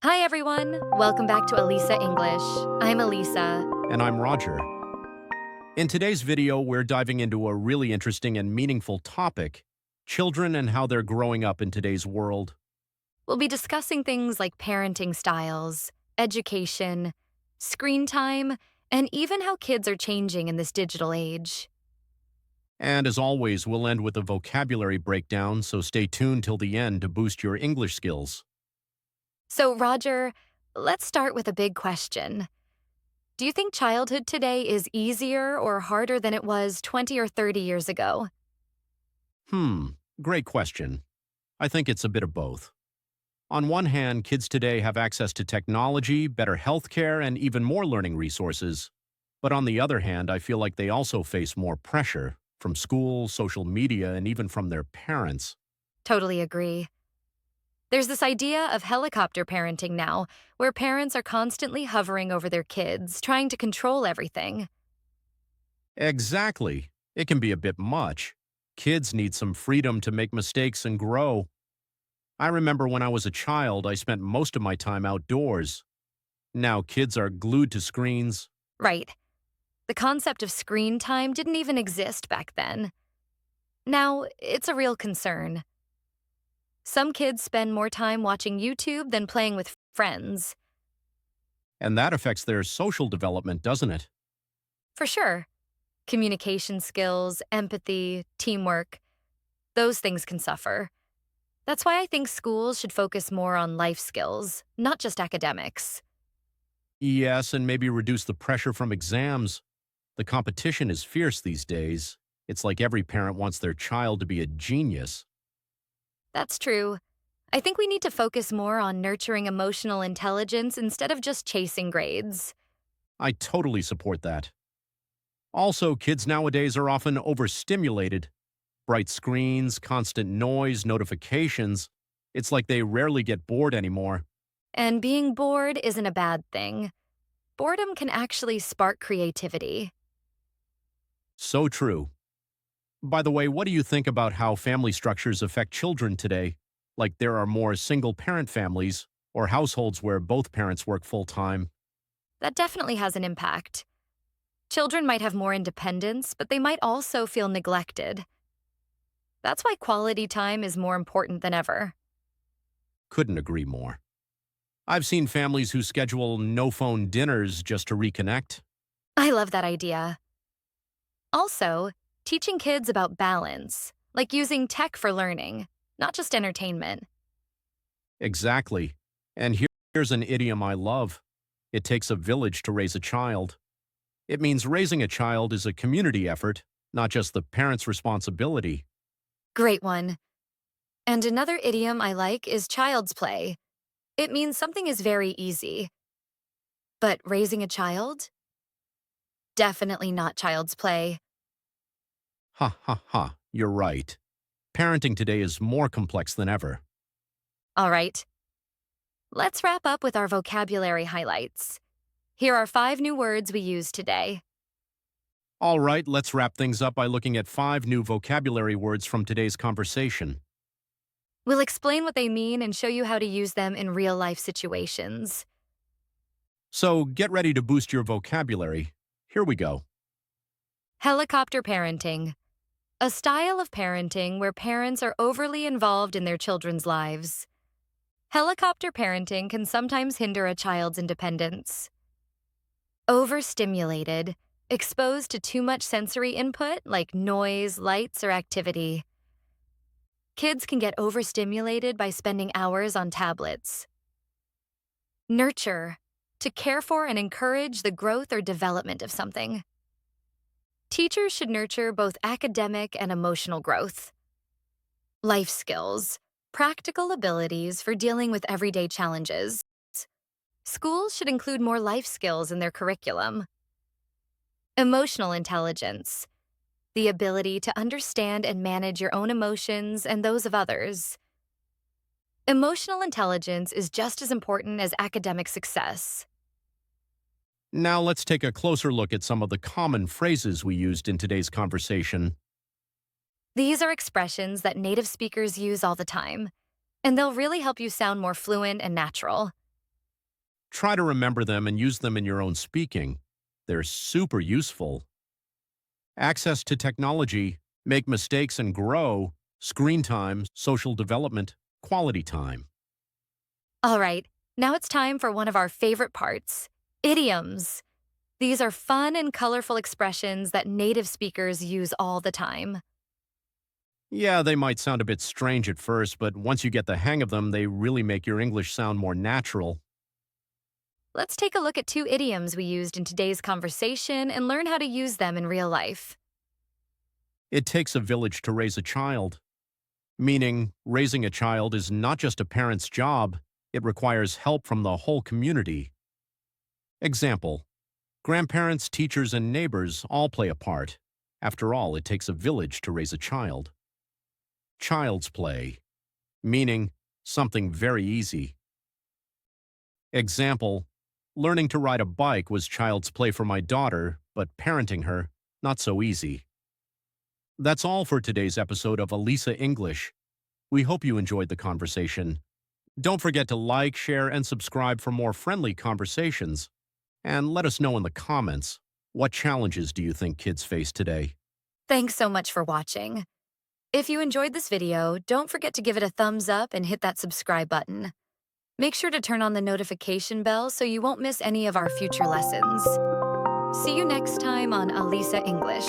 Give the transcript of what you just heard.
Hi everyone! Welcome back to Alisa English. I'm Alisa. And I'm Roger. In today's video, we're diving into a really interesting and meaningful topic, children and how they're growing up in today's world. We'll be discussing things like parenting styles, education, screen time, and even how kids are changing in this digital age. And as always, we'll end with a vocabulary breakdown, so stay tuned till the end to boost your English skills. So, Roger, let's start with a big question. Do you think childhood today is easier or harder than it was 20 or 30 years ago? Hmm, great question. I think it's a bit of both. On one hand, kids today have access to technology, better healthcare, and even more learning resources. But on the other hand, I feel like they also face more pressure from school, social media, and even from their parents. Totally agree. There's this idea of helicopter parenting now, where parents are constantly hovering over their kids, trying to control everything. Exactly. It can be a bit much. Kids need some freedom to make mistakes and grow. I remember when I was a child, I spent most of my time outdoors. Now kids are glued to screens. Right. The concept of screen time didn't even exist back then. Now, it's a real concern. Some kids spend more time watching YouTube than playing with friends. And that affects their social development, doesn't it? For sure. Communication skills, empathy, teamwork, those things can suffer. That's why I think schools should focus more on life skills, not just academics. Yes, and maybe reduce the pressure from exams. The competition is fierce these days. It's like every parent wants their child to be a genius. That's true. I think we need to focus more on nurturing emotional intelligence instead of just chasing grades. I totally support that. Also, kids nowadays are often overstimulated. Bright screens, constant noise, notifications. It's like they rarely get bored anymore. And being bored isn't a bad thing. Boredom can actually spark creativity. So true. By the way, what do you think about how family structures affect children today? Like there are more single-parent families or households where both parents work full-time. That definitely has an impact. Children might have more independence, but they might also feel neglected. That's why quality time is more important than ever. Couldn't agree more. I've seen families who schedule no-phone dinners just to reconnect. I love that idea. Also, teaching kids about balance, like using tech for learning, not just entertainment. Exactly. And here's an idiom I love. It takes a village to raise a child. It means raising a child is a community effort, not just the parent's responsibility. Great one. And another idiom I like is child's play. It means something is very easy. But raising a child? Definitely not child's play. Ha ha ha, you're right. Parenting today is more complex than ever. All right. Let's wrap up with our vocabulary highlights. Here are 5 new words we used today. All right, let's wrap things up by looking at 5 new vocabulary words from today's conversation. We'll explain what they mean and show you how to use them in real-life situations. So get ready to boost your vocabulary. Here we go. Helicopter parenting. A style of parenting where parents are overly involved in their children's lives. Helicopter parenting can sometimes hinder a child's independence. Overstimulated. Exposed to too much sensory input like noise, lights, or activity. Kids can get overstimulated by spending hours on tablets. Nurture. To care for and encourage the growth or development of something. Teachers should nurture both academic and emotional growth. Life skills. Practical abilities for dealing with everyday challenges. Schools should include more life skills in their curriculum. Emotional intelligence. The ability to understand and manage your own emotions and those of others. Emotional intelligence is just as important as academic success. Now let's take a closer look at some of the common phrases we used in today's conversation. These are expressions that native speakers use all the time, and they'll really help you sound more fluent and natural. Try to remember them and use them in your own speaking. They're super useful. Access to technology, make mistakes and grow, screen time, social development, quality time. All right, now it's time for one of our favorite parts, idioms. These are fun and colorful expressions that native speakers use all the time. Yeah, they might sound a bit strange at first, but once you get the hang of them, they really make your English sound more natural. Let's take a look at two idioms we used in today's conversation and learn how to use them in real life. It takes a village to raise a child, meaning raising a child is not just a parent's job, it requires help from the whole community. Example: grandparents, teachers, and neighbors all play a part. After all, it takes a village to raise a child. Child's play, meaning something very easy. Example: learning to ride a bike was child's play for my daughter, but parenting her, not so easy. That's all for today's episode of Alisa English. We hope you enjoyed the conversation. Don't forget to like, share, and subscribe for more friendly conversations. And let us know in the comments, what challenges do you think kids face today? Thanks so much for watching. If you enjoyed this video, don't forget to give it a thumbs up and hit that subscribe button. Make sure to turn on the notification bell so you won't miss any of our future lessons. See you next time on Alisa English.